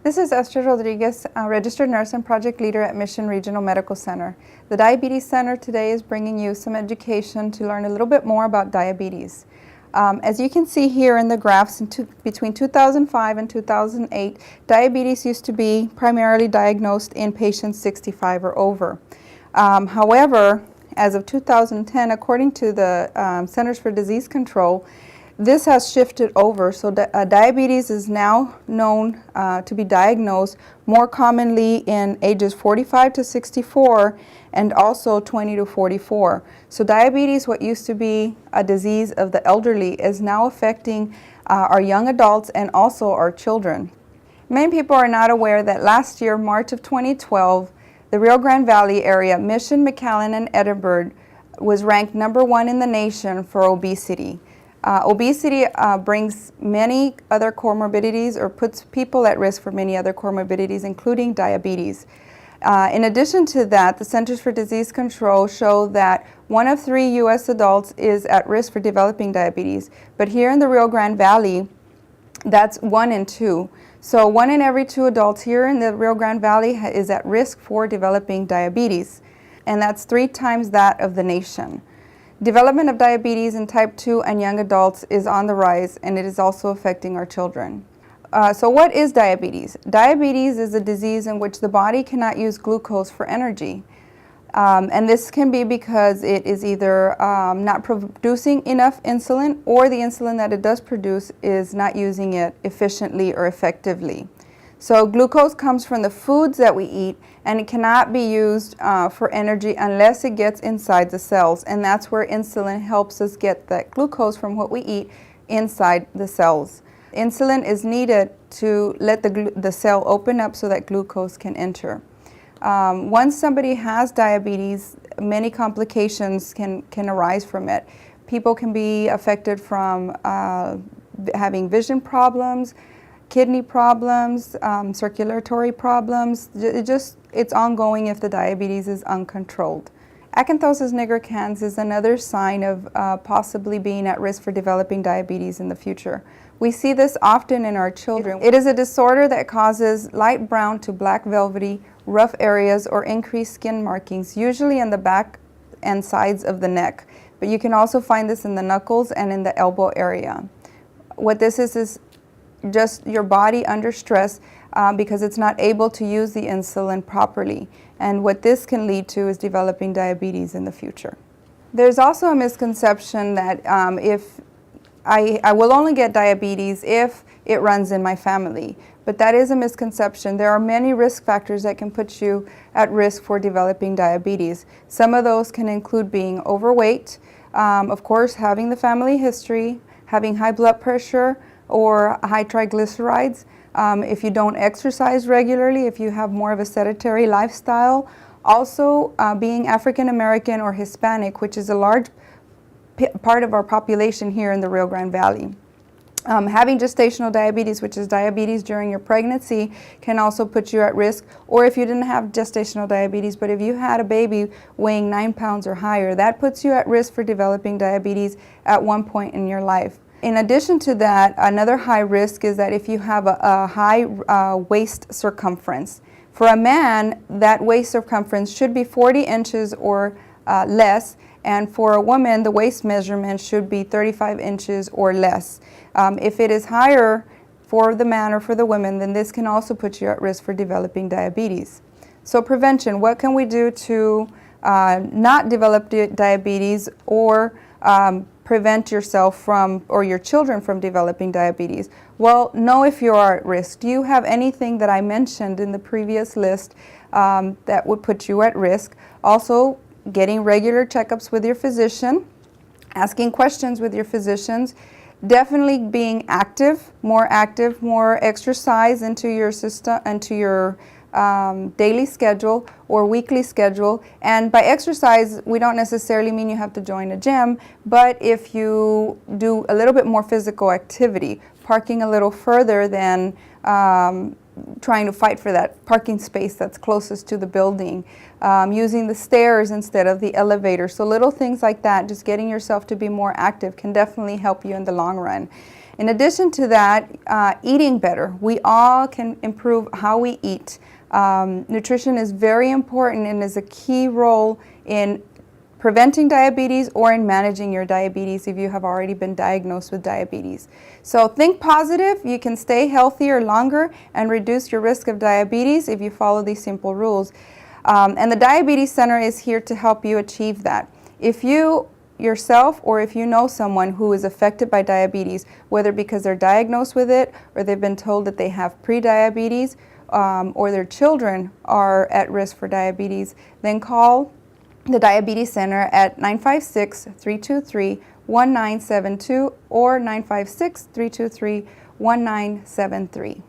This is Esther Rodriguez, a registered nurse and project leader at Mission Regional Medical Center. The Diabetes Center today is bringing you some education to learn a little bit more about diabetes. As you can see here in the graphs, between 2005 and 2008, diabetes used to be primarily diagnosed in patients 65 or over. However, as of 2010, according to the Centers for Disease Control, this has shifted over, so diabetes is now known to be diagnosed more commonly in ages 45 to 64 and also 20 to 44. So diabetes, what used to be a disease of the elderly, is now affecting our young adults and also our children. Many people are not aware that last year, March of 2012, the Rio Grande Valley area, Mission-McAllen and Edinburgh, was ranked #1 in the nation for obesity. Obesity brings many other comorbidities or puts people at risk for many other comorbidities, including diabetes. In addition to that, the Centers for Disease Control show that 1 of 3 U.S. adults is at risk for developing diabetes. But here in the Rio Grande Valley, that's 1 in 2. So 1 in every 2 adults here in the Rio Grande Valley is at risk for developing diabetes. And that's 3 times that of the nation. Development of diabetes in type 2 and young adults is on the rise, and it is also affecting our children. So what is diabetes? Diabetes is a disease in which the body cannot use glucose for energy. And this can be because it is either not producing enough insulin, or the insulin that it does produce is not using it efficiently or effectively. So glucose comes from the foods that we eat, and it cannot be used for energy unless it gets inside the cells. And that's where insulin helps us get that glucose from what we eat inside the cells. Insulin is needed to let the cell open up so that glucose can enter. Once somebody has diabetes, many complications can arise from it. People can be affected from having vision problems, kidney problems, circulatory problems. It's ongoing if the diabetes is uncontrolled. Acanthosis nigricans is another sign of possibly being at risk for developing diabetes in the future. We see this often in our children. It is a disorder that causes light brown to black velvety, rough areas or increased skin markings, usually in the back and sides of the neck. But you can also find this in the knuckles and in the elbow area. What this is just your body under stress because it's not able to use the insulin properly. And what this can lead to is developing diabetes in the future. There's also a misconception that if I will only get diabetes if it runs in my family. But that is a misconception. There are many risk factors that can put you at risk for developing diabetes. Some of those can include being overweight, of course, having the family history, having high blood pressure, or high triglycerides. If you don't exercise regularly, if you have more of a sedentary lifestyle. Also, being African American or Hispanic, which is a large part of our population here in the Rio Grande Valley. Having gestational diabetes, which is diabetes during your pregnancy, can also put you at risk. Or if you didn't have gestational diabetes, but if you had a baby weighing 9 pounds or higher, that puts you at risk for developing diabetes at one point in your life. In addition to that, another high risk is that if you have a high waist circumference. For a man, that waist circumference should be 40 inches or less, and for a woman, the waist measurement should be 35 inches or less. If it is higher for the man or for the woman, then this can also put you at risk for developing diabetes. So prevention, what can we do to not develop diabetes or prevent yourself from, or your children from, developing diabetes? Well, know if you are at risk. Do you have anything that I mentioned in the previous list that would put you at risk? Also, getting regular checkups with your physician, asking questions with your physicians, definitely being active, more exercise into your system, into your daily schedule or weekly schedule. And by exercise, we don't necessarily mean you have to join a gym, but if you do a little bit more physical activity, parking a little further than trying to fight for that parking space that's closest to the building, using the stairs instead of the elevator. So little things like that, just getting yourself to be more active, can definitely help you in the long run. In addition to that, eating better. We all can improve how we eat. Nutrition is very important and is a key role in preventing diabetes or in managing your diabetes if you have already been diagnosed with diabetes. So think positive. You can stay healthier longer and reduce your risk of diabetes if you follow these simple rules. And the Diabetes Center is here to help you achieve that. If you yourself or if you know someone who is affected by diabetes, whether because they're diagnosed with it or they've been told that they have pre-diabetes or their children are at risk for diabetes, then call the Diabetes Center at 956-323-1972 or 956-323-1973.